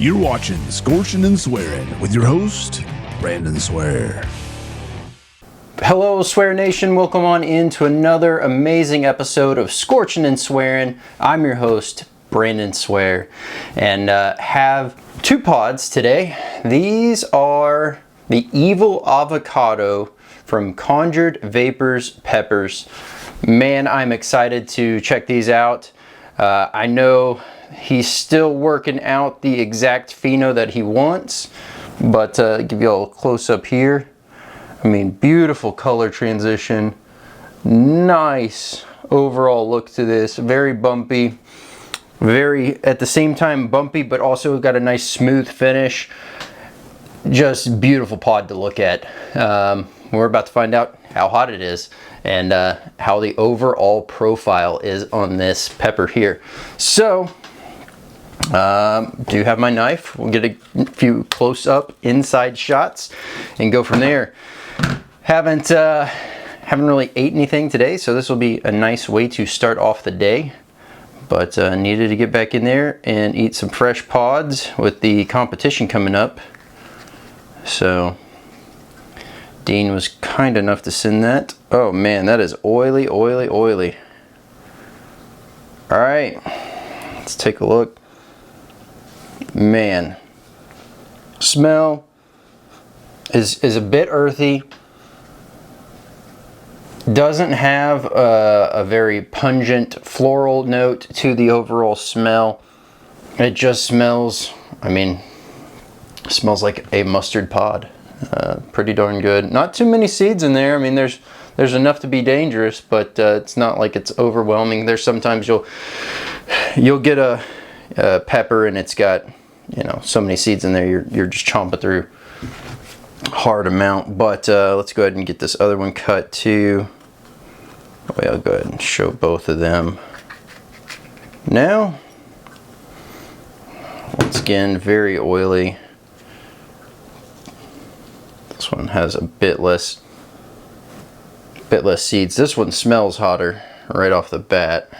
You're watching Scorching and Swearing with your host, Brandon Swear. Hello, Swear Nation. Welcome on into another amazing episode of Scorching and Swearing. I'm your host, Brandon Swear, and have two pods today. These are the Evil Avocado from Conjured-Vaporz peppers. Man, I'm excited to check these out. I know he's still working out the exact pheno that he wants, but give you all a close up here. I mean, beautiful color transition, nice overall look to this, very bumpy, very at the same time bumpy, but also got a nice smooth finish. Just beautiful pod to look at. We're about to find out how hot it is and how the overall profile is on this pepper here. So do have my knife. We'll get a few close-up inside shots and go from there. Haven't really ate anything today, so this will be a nice way to start off the day. But needed to get back in there and eat some fresh pods with the competition coming up. So Dean was kind enough to send that. Oh man, that is oily, oily, oily. All right, let's take a look. Man, smell is a bit earthy. Doesn't have a very pungent floral note to the overall smell. It just smells, smells like a mustard pod. Pretty darn good. Not too many seeds in there. I mean, there's enough to be dangerous, but it's not like it's overwhelming. There's sometimes you'll get a pepper and it's got, so many seeds in there. You're just chomping through hard amount. But let's go ahead and get this other one cut too. I'll go ahead and show both of them now. Once again, very oily. This one has a bit less seeds. This one smells hotter right off the bat.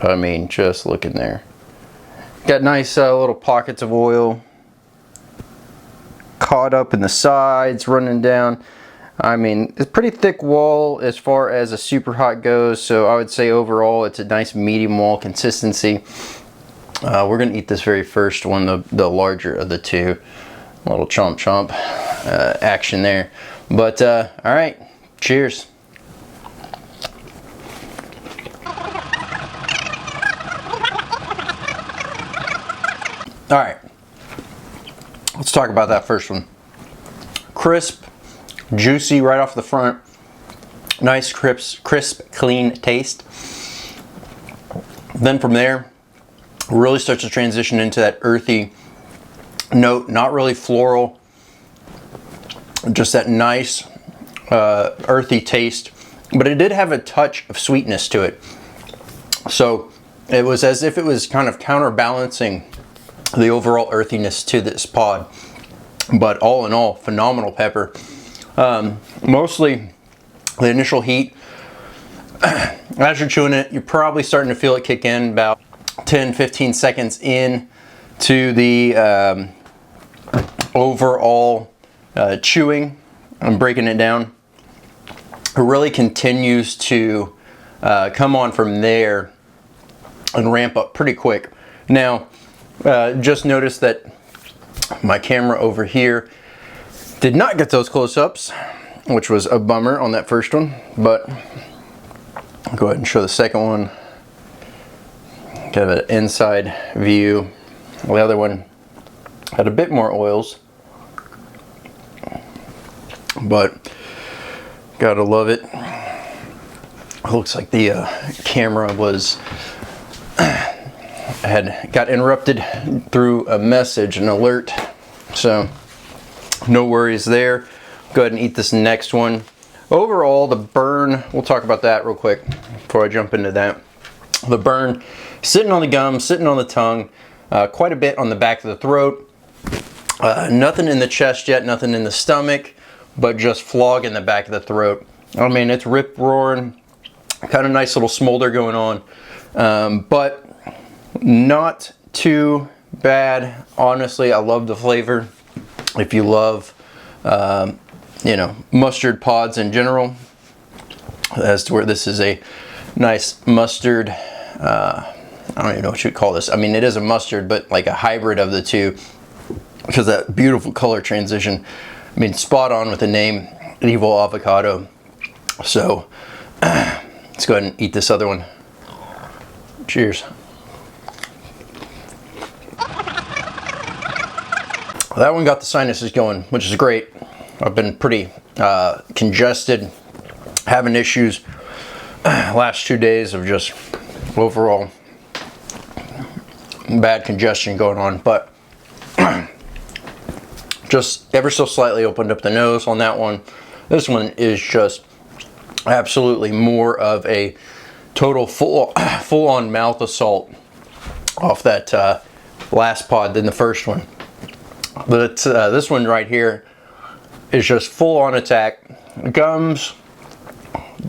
I mean, just look in there. Got nice little pockets of oil caught up in the sides, running down. I mean, it's a pretty thick wall as far as a super hot goes, so I would say overall it's a nice medium wall consistency. We're gonna eat this very first one, the larger of the two. A little chomp chomp action there. But all right, cheers. All right, let's talk about that first one. Crisp, juicy right off the front. Nice crisp, clean taste. Then from there, really starts to transition into that earthy note, not really floral, just that nice earthy taste, but it did have a touch of sweetness to it. So it was as if it was kind of counterbalancing the overall earthiness to this pod. But all in all, phenomenal pepper. Mostly the initial heat. As you're chewing it, you're probably starting to feel it kick in about 10-15 seconds in to the overall chewing. I'm breaking it down. It really continues to come on from there and ramp up pretty quick. Now, just notice that my camera over here did not get those close-ups, which was a bummer on that first one, but I'll go ahead and show the second one. Kind of an inside view. The other one had a bit more oils, but gotta love it. It looks like the camera was got interrupted through a message, an alert, so no worries there. Go ahead and eat this next one. Overall, the burn, we'll talk about that real quick before I jump into that. The burn, sitting on the gum, sitting on the tongue, quite a bit on the back of the throat. Nothing in the chest yet, nothing in the stomach, but just flog in the back of the throat. I mean, it's rip roaring, kind of nice little smolder going on. But Not too bad. Honestly, I love the flavor. If you love, you know, mustard pods in general, as to where this is a nice mustard, I don't even know what you'd call this. I mean, it is a mustard, but like a hybrid of the two, because that beautiful color transition. I mean, spot on with the name, Evil Avocado. So let's go ahead and eat this other one. Cheers. That one got the sinuses going, which is great. I've been pretty congested, having issues last 2 days of just overall bad congestion going on, but just ever so slightly opened up the nose on that one. This one is just absolutely more of a total full-on mouth assault off that last pod than the first one. But this one right here is just full-on attack. Gums,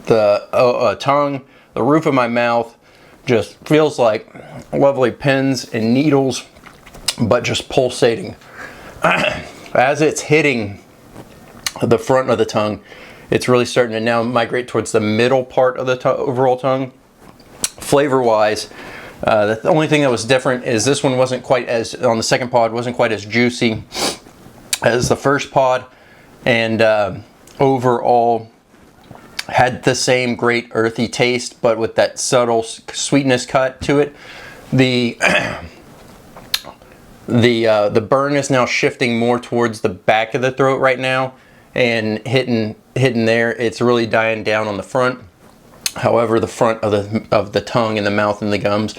the tongue, the roof of my mouth just feels like lovely pins and needles, but just pulsating. As it's hitting the front of the tongue, it's really starting to now migrate towards the middle part of the overall tongue. Flavor-wise, the only thing that was different is this one wasn't quite as, on the second pod, wasn't quite as juicy as the first pod, and overall had the same great earthy taste, but with that subtle sweetness cut to it. The burn is now shifting more towards the back of the throat right now, and hitting there. It's really dying down on the front. However, the front of the tongue and the mouth and the gums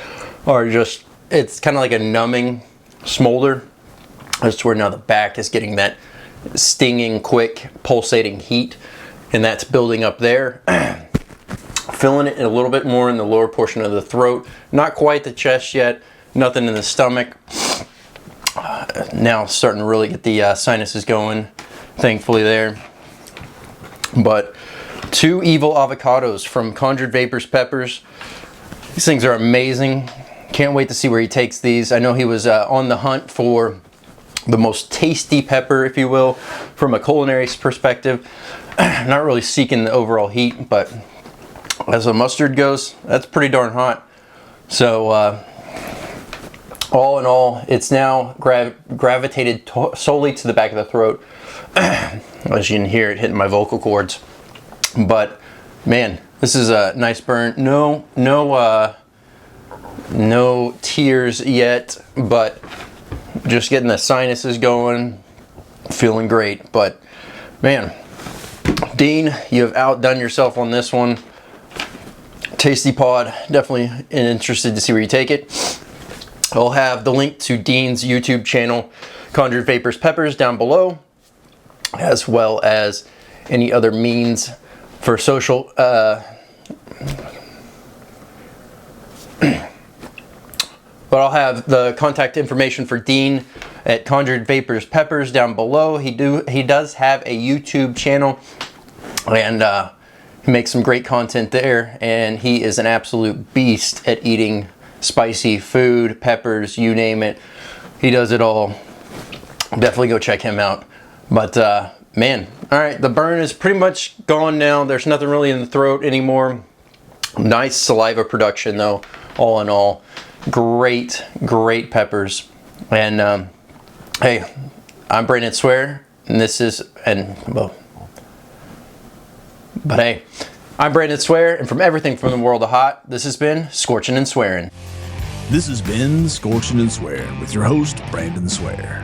are just, it's kind of like a numbing smolder, as to where now the back is getting that stinging, quick, pulsating heat, and that's building up there. Feeling it a little bit more in the lower portion of the throat. Not quite the chest yet, nothing in the stomach. Now starting to really get the sinuses going, thankfully there. But 2 Evil Avocados from Conjured-Vaporz peppers. These things are amazing. Can't wait to see where he takes these. I know he was on the hunt for the most tasty pepper, if you will, from a culinary perspective. Not really seeking the overall heat, but as a mustard goes, that's pretty darn hot. So all in all, it's now gravitated solely to the back of the throat. As you can hear it hitting my vocal cords. But man, this is a nice burn. No tears yet, but just getting the sinuses going, feeling great. But man, Dean, you have outdone yourself on this one. Tasty pod, definitely interested to see where you take it. I'll have the link to Dean's YouTube channel, Conjured-Vaporz Peppers, down below, as well as any other means for social but I'll have the contact information for Dean at Conjured-Vaporz Peppers down below. He does have a YouTube channel, and he makes some great content there, and he is an absolute beast at eating spicy food, peppers, you name it. He does it all. Definitely go check him out. But man, all right, the burn is pretty much gone now. There's nothing really in the throat anymore. Nice saliva production though, all in all. Great peppers. And hey, I'm Brandon Swear, and this is, but hey, I'm Brandon Swear, and from everything from the world of hot, this has been Scorching and Swearing. This has been Scorching and Swearing with your host, Brandon Swear.